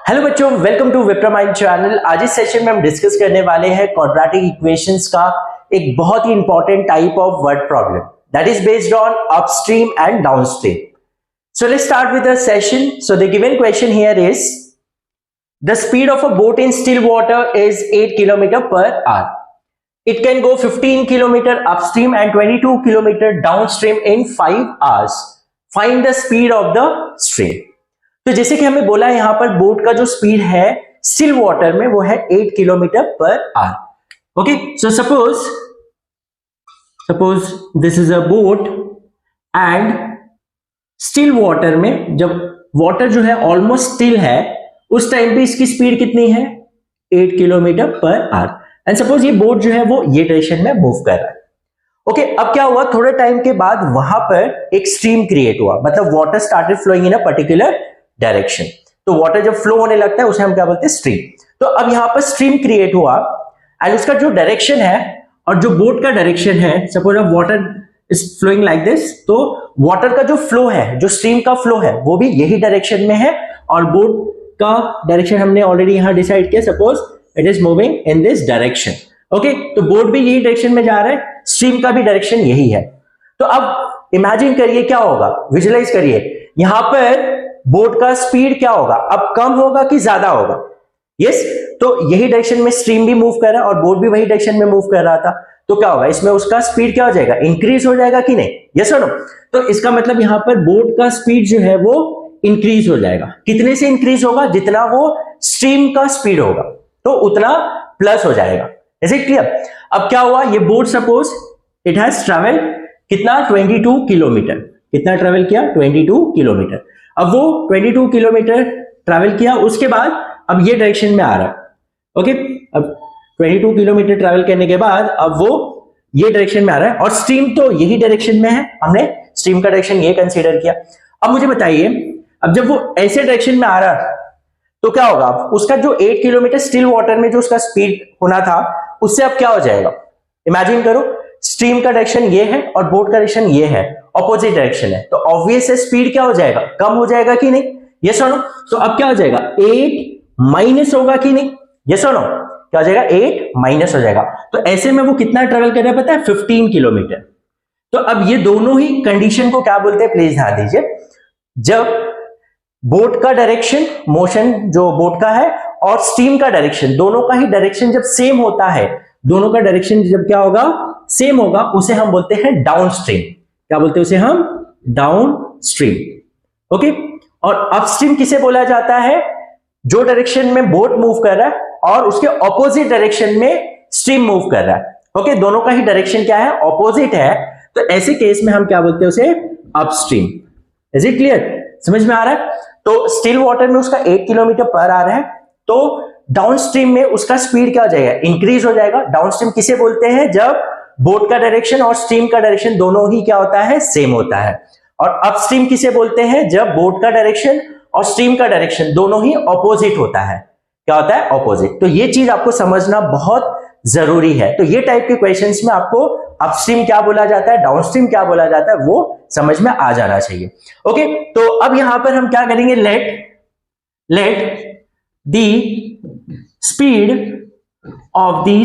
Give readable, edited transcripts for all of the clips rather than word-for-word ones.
Hello बच्चों, welcome to विप्रामाइंड channel. आज इस सेशन में हम डिस्कस करने वाले हैं क्वाड्रेटिक इक्वेशंस का एक बहुत ही important type of word problem that is based on upstream and downstream. So let's start with the session. So the given question here is the speed of a boat in still water is 8 kilometre per hour. It can go 15 kilometer upstream and 22 kilometer downstream in 5 hours. Find the speed of the stream. तो जैसे कि हमें बोला है यहाँ पर boat का जो स्पीड है स्टिल वाटर में वो है 8 kilometre per hour. Okay, so suppose this is a boat and still water में जब वाटर जो है ऑलमोस्ट स्टिल है उस टाइम पे इसकी स्पीड कितनी है 8 kilometre per our. And suppose ये बोट जो है वो ये डायरेक्शन में मूव कर रहा है. ओके, अब क्या हुआ, थोड़े टाइम के बाद वहां पर एक स्ट्रीम क्रिएट हुआ, मतलब water started flowing in a particular direction. तो वाटर जब फ्लो होने लगता है उसे हम क्या बोलते हैं, स्ट्रीम. तो अब यहां पर स्ट्रीम क्रिएट हुआ एंड उसका जो डायरेक्शन है और जो बोट का डायरेक्शन है, सपोज अब water is flowing like this, तो वाटर का जो फ्लो है, जो स्ट्रीम का फ्लो है वो भी यही डायरेक्शन में है और बोट का डायरेक्शन हमने ऑलरेडी यहां डिसाइड किया, suppose it is moving in this direction. Okay, तो बोट भी यही डायरेक्शन में जा रहा है, स्ट्रीम का भी डायरेक्शन यही है. तो अब इमेजिन करिए क्या होगा, विजुअलाइज करिए यहां पर बोट का स्पीड क्या होगा, अब कम होगा कि ज्यादा होगा. यस, तो यही डायरेक्शन में स्ट्रीम भी मूव कर रहा है और बोट भी वही डायरेक्शन में मूव कर रहा था. तो क्या होगा, इसमें उसका स्पीड क्या हो जाएगा, इंक्रीज हो जाएगा कि नहीं. यस और नो. तो इसका मतलब यहां पर बोट का स्पीड जो है वो इंक्रीज हो जाएगा. कितने से इंक्रीज होगा, जितना वो स्ट्रीम का स्पीड होगा तो उतना प्लस हो जाएगा. Is it clear. अब क्या हुआ, ये boat suppose it has travel कितना 22 किलोमीटर. कितना ट्रेवल किया 22 किलोमीटर. अब वो 22 किलोमीटर ट्रेवल किया, उसके बाद अब ये डायरेक्शन में आ रहा है. ओके, अब 22 किलोमीटर ट्रेवल करने के बाद अब वो ये डायरेक्शन में आ रहा है और स्ट्रीम तो यही डायरेक्शन में है, हमने स्ट्रीम का डायरेक्शन ये कंसीडर किया. अब मुझे बताइए, अब जब वो ऐसे डायरेक्शन में आ रहा है तो क्या होगा, उसका जो 8 किलोमीटर स्टिल वाटर में जो उसका स्पीड होना था उससे अब क्या हो जाएगा. इमेजिन करो, स्ट्रीम का डायरेक्शन ये है और बोट का डायरेक्शन ये है, ऑपोजिट डायरेक्शन है, तो ऑब्वियस है स्पीड क्या हो जाएगा, कम हो जाएगा कि नहीं. यस और नो. तो अब क्या हो जाएगा, 8 माइनस होगा कि नहीं. यस और नो. क्या हो जाएगा, 8 माइनस हो जाएगा. तो ऐसे में वो कितना ट्रेवल कर रहा है पता है, 15 किलोमीटर. तो अब ये दोनों ही कंडीशन को क्या बोलते हैं, प्लीज ध्यान दीजिए. जब बोट का डायरेक्शन, मोशन जो बोट का है और स्ट्रीम का डायरेक्शन, दोनों का ही डायरेक्शन जब सेम होता है, दोनों का डायरेक्शन जब क्या होगा, सेम होगा, उसे हम बोलते हैं डाउन स्ट्रीम. क्या बोलते हैं उसे हम, डाउन स्ट्रीम. ओके, और अपस्ट्रीम किसे बोला जाता है, जो डायरेक्शन में बोट मूव कर रहा है और उसके ऑपोजिट डायरेक्शन में स्ट्रीम मूव कर रहा है. ओके, दोनों का ही डायरेक्शन क्या है, ऑपोजिट है, तो ऐसे केस में हम क्या बोलते हैं उसे, अपस्ट्रीम. इज इट क्लियर, समझ में आ रहा है. तो स्टिल वाटर में उसका 8 किलोमीटर पर आ रहा है, तो डाउनस्ट्रीम में उसका स्पीड क्या हो जाएगा, इंक्रीज हो जाएगा. डाउनस्ट्रीम किसे बोलते हैं, जब बोट का डायरेक्शन और स्ट्रीम का डायरेक्शन दोनों ही क्या होता है, सेम होता है. और अपस्ट्रीम किसे बोलते हैं, जब बोट का डायरेक्शन और स्ट्रीम का डायरेक्शन दोनों ही ऑपोजिट होता है. क्या होता है, ऑपोजिट. तो ये चीज आपको समझना बहुत जरूरी है. तो ये टाइप के क्वेश्चंस में आपको अपस्ट्रीम क्या बोला जाता है, डाउनस्ट्रीम क्या बोला जाता है, वो समझ में आ जाना चाहिए. ओके, तो अब यहां पर हम क्या करेंगे, let the speed of the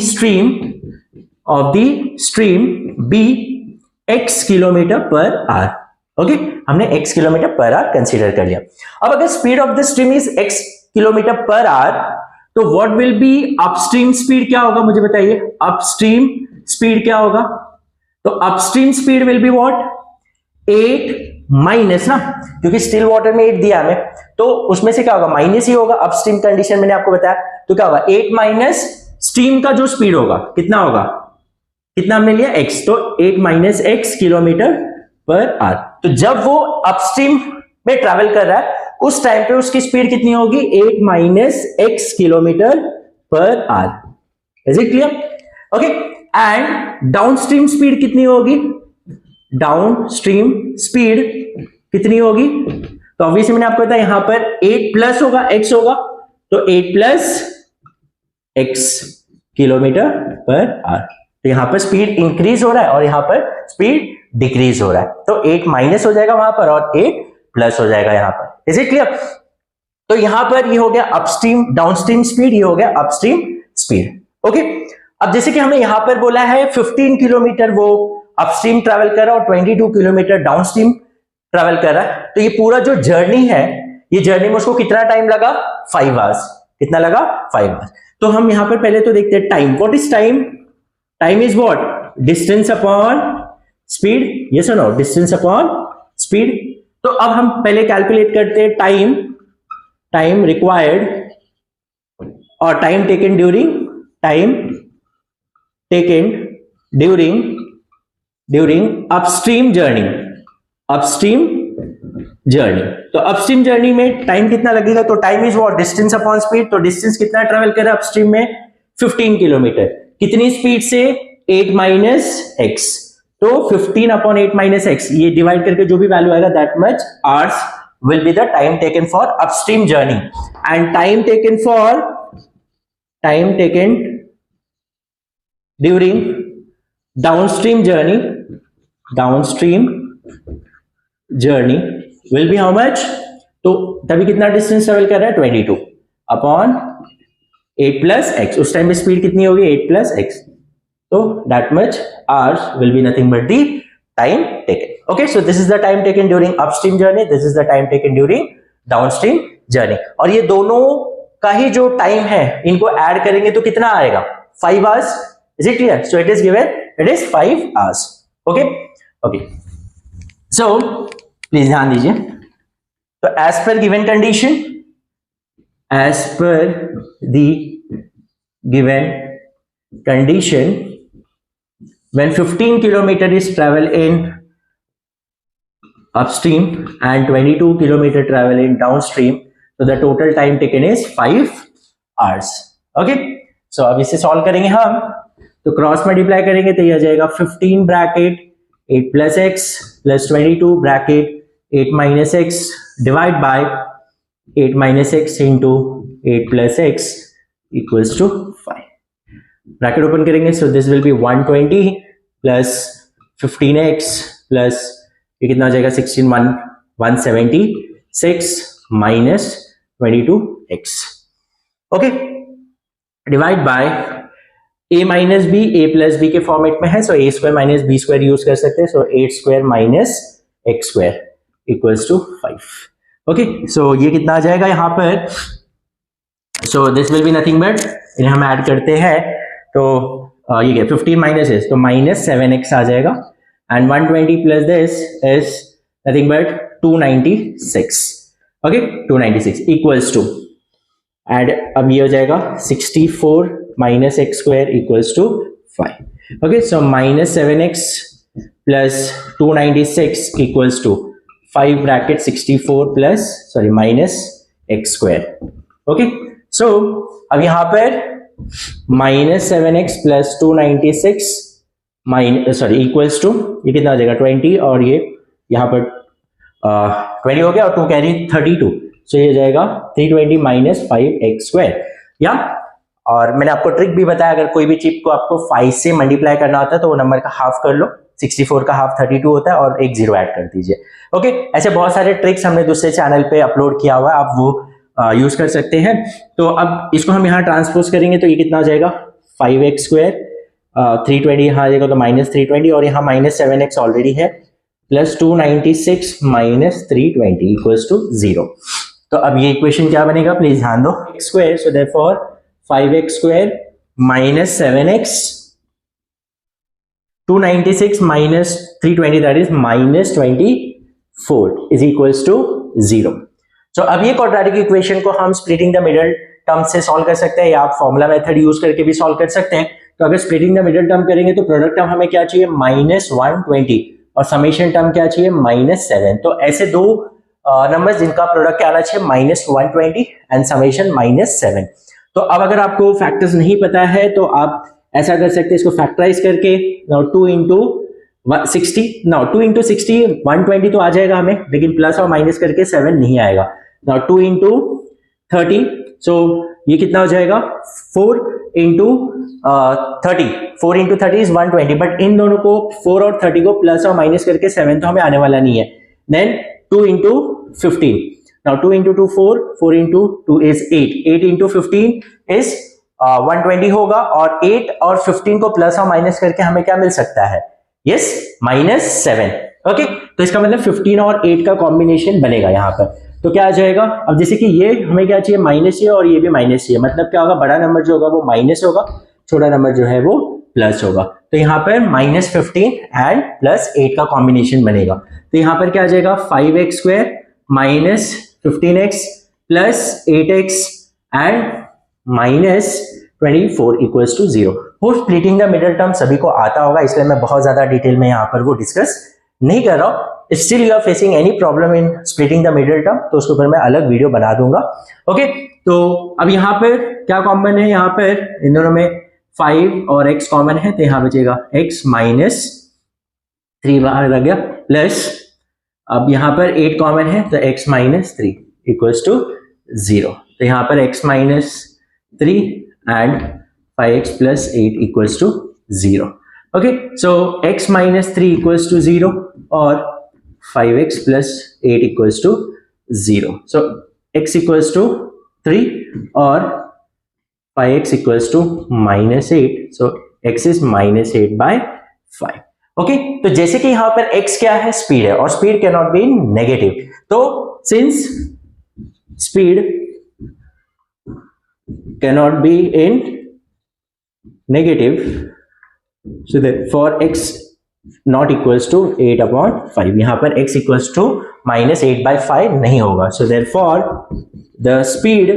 stream be x kilometre per hour. Okay, हमने x kilometre per hour consider कर लिया. अब अगर speed of the stream is x kilometre per hour, तो what will be upstream speed, क्या होगा मुझे बताइए, अपस्ट्रीम स्पीड क्या होगा. तो upstream speed will be what, 8 minus ना, क्योंकि स्टिल वाटर में 8 दिया हमें, तो उसमें से क्या होगा, माइनस ही होगा. अपस्ट्रीम कंडीशन मैंने आपको बताया, तो क्या होगा, 8 माइनस स्ट्रीम का जो स्पीड होगा कितना होगा, कितना हमने लिया x, तो 8 minus x kilometre per hour. तो जब वो अपस्ट्रीम में ट्रैवल कर रहा है उस टाइम पे उसकी स्पीड कितनी होगी, 8 minus x kilometre per our. Is it clear. Okay, and downstream speed कितनी होगी, डाउन स्ट्रीम स्पीड कितनी होगी, तो ऑब्वियसली मैंने आपको बताया यहां पर 8 प्लस होगा, x होगा, तो 8 plus x kilometre per hour. तो यहां पर स्पीड इंक्रीज हो रहा है और यहां पर स्पीड डिक्रीज हो रहा है, तो 8 माइनस हो जाएगा वहां पर और 8 प्लस हो जाएगा यहां पर. Is it clear. तो यहां पर ये हो गया अपस्ट्रीम डाउनस्ट्रीम स्पीड, ये हो गया अपस्ट्रीम स्पीड। ओके, अब जैसे कि हमने यहां पर बोला है 15 किलोमीटर वो अपस्ट्रीम ट्रैवल कर रहा है और 22 किलोमीटर डाउनस्ट्रीम ट्रैवल कर रहा है, तो ये पूरा जो जर्नी है, ये जर्नी में उसको कितना टाइम लगा? 5 आवर्स। कितना लगा? 5 आवर्स। तो हम यहां पर पहले तो देखते हैं time. What is time? Time is what? Distance upon speed. Yes और नो? Distance upon speed. तो अब हम पहले कैलकुलेट करते हैं टाइम रिक्वायर्ड और time taken during upstream journey. तो अपस्ट्रीम जर्नी में टाइम कितना लगेगा? तो time is what? Distance upon speed. तो डिस्टेंस कितना ट्रेवल कर रहा है अपस्ट्रीम में? 15 किलोमीटर। कितनी स्पीड से? 8 माइनस एक्स। तो 15 अपॉन 8 माइनस एक्स, ये डिवाइड करके जो भी वैल्यू आएगा that much hours will be the time taken for upstream journey, and time taken during downstream journey will be how much? तो तभी कितना डिस्टेंस ट्रेवल कर रहा है? 22 अपॉन 8 प्लस एक्स। उस टाइम में स्पीड कितनी होगी? 8 प्लस एक्स। तो that much hours will be nothing but the time taken. Okay, so this is the time taken during upstream journey, this is the time taken during downstream journey. और ये दोनों का ही जो time है, इनको add करेंगे तो कितना आएगा? 5 hours. Is it clear? So it is given, it is 5 hours. Okay, okay. So please ध्यान दीजिए। तो as per given condition, as per the given condition, when 15 kilometer is travel in upstream and 22 kilometer travel in downstream, so the total time taken is 5 hours. Okay, so अब इसे solve करेंगे हम, तो cross multiply करेंगे तो ये आ जाएगा 15 bracket 8 plus x plus 22 bracket 8 minus x divide by 8 minus x into 8 plus x equals to 5। Bracket open करेंगे, so this will be 120 plus 15x plus ये कितना हो जाएगा? 16 176 minus 22x। Okay, divide by a minus b, a plus b के format में है, सो a square minus b square use कर सकते हैं, so 8 square minus x square equals to 5। Okay, so ये कितना आ जाएगा यहां पर? So this will be nothing but, इन्हें हम ऐड करते हैं तो ये क्या? 15 माइनस है तो माइनस 7x आ जाएगा, and 120 plus this is nothing but 296। Okay, 296 equals to, and अब ये हो जाएगा 64 minus x square equals to 5। Okay, so minus 7x plus 296 equals to 5 bracket 64 plus sorry minus x square. Okay, so अब यहां पर minus 7x plus 296 minus sorry equals to ये कितना आ जाएगा? 20, और ये यहाँ पर 20 हो गया और 2 कैरी 32, सो ये जाएगा 320 माइनस 5x स्क्वायर। या और मैंने आपको ट्रिक भी बताया, अगर कोई भी चीज को आपको 5 से मल्टीप्लाई करना होता है तो वो नंबर का हाफ कर लो, 64 का हाफ 32 होता है, और एक जीरो ऐड कर दीजिए। ओके, ऐसे बहुत सारे ट्रिक्स हमने दूसरे चैनल पे अपलोड किया हुआ है, आप वो यूज कर सकते हैं। तो अब इसको हम यहाँ ट्रांसपोज करेंगे तो ये कितना हो जाएगा? 5x स्क्वायर 320 यहाँ आ जाएगा तो माइनस 320, और यहाँ माइनस 7x ऑलरेडी है, प्लस 296 माइनस 320 इक्वल्स टू 0। तो अब ये इक्वेशन क्या बनेगा? प्लीज ध्यान दो। x square, so therefore 5x square minus 7x 296 minus 320 that is minus 24 is equals to 0। तो अब ये क्वाड्रेटिक इक्वेशन को हम स्प्लिटिंग द मिडल टर्म से सॉल्व कर सकते हैं, या आप फॉर्मूला मेथड यूज करके भी सॉल्व कर सकते हैं। तो अगर स्प्लिटिंग द मिडल टर्म करेंगे तो प्रोडक्ट टर्म हमें क्या चाहिए? माइनस 120, और समेशन टर्म क्या चाहिए? माइनस 7। तो ऐसे दो नंबर्स जिनका प्रोडक्ट क्या आना चाहिए? Minus 120 and summation minus 7। तो अब अगर आपको फैक्टर्स नहीं पता है तो आप ऐसा कर सकते हैं, इसको फैक्टराइज करके 2 इंटू 60, 2 इंटू 60 120 तो आ जाएगा हमें, लेकिन प्लस और माइनस करके 7 नहीं आएगा। 2 इंटू 30, सो ये कितना हो जाएगा? 4 into 30, 4 into 30 is 120, but in दोनों को 4 और 30 को प्लस और माइनस करके 7 तो हमें आने वाला नहीं है। Then 2 into 15, Now 2 into 2 4, 4 into 2 is 8, 8 into 15 is 120 होगा, और 8 और 15 को प्लस और माइनस करके हमें क्या मिल सकता है? यस, -7। ओके, तो इसका मतलब 15 और 8 का कॉम्बिनेशन बनेगा यहाँ पर। तो क्या आ जाएगा? अब जैसे कि ये हमें क्या चाहिए? माइनस चाहिए, और ये भी माइनस चाहिए, मतलब क्या होगा? बड़ा नंबर जो होगा वो माइनस होगा, छोटा नंबर जो है वो प्लस होगा। तो यहाँ पर -15 एंड +8 का कॉम्बिनेशन बनेगा। तो यहाँ पर क्या आ जाएगा? 5x square minus 15x plus 8x and -24 equals to 0। वो स्प्लिटिंग द मिडिल टर्म सभी को आता होगा, इसलिए मैं बहुत ज्यादा डिटेल में यहाँ पर वो डिस्कस नहीं कर रहा हूं। Still you are facing any problem in splitting the middle term, तो उसके ऊपर मैं अलग वीडियो बना दूंगा। ओके, तो अब यहाँ पर क्या कॉमन है? यहाँ पर इन दोनों में 5 और x कॉमन है, तो यहाँ बचेगा x -3 बाहर लग गया, प्लस अब यहाँ पर 8 कॉमन है, तो x -3 इक्वल्स टू 0। तो यहाँ पर x -3 and 5x + 8 equals to 0। Okay, so x -3 equals to 0 और 5x + 8 equals to 0। So x equals to 3 और 5x equals to -8, so x is -8/5। Okay, तो जैसे कि यहां पर x क्या है? स्पीड है, और speed can not be negative. तो since speed cannot be in negative, so that for x not equals to 8/5, यहाँ पर x equals to -8/5 नहीं होगा, so therefore the speed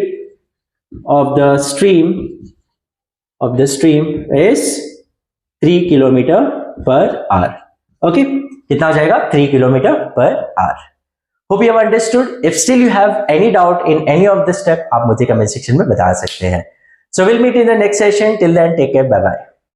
of the stream is 3 km/h। Okay, कितना आ जाएगा? 3 km/h। Hope you have understood. If still you have any doubt in any of the step, आप मुझे comment section में बता सकते हैं। So we'll meet in the next session. Till then, take care. Bye bye.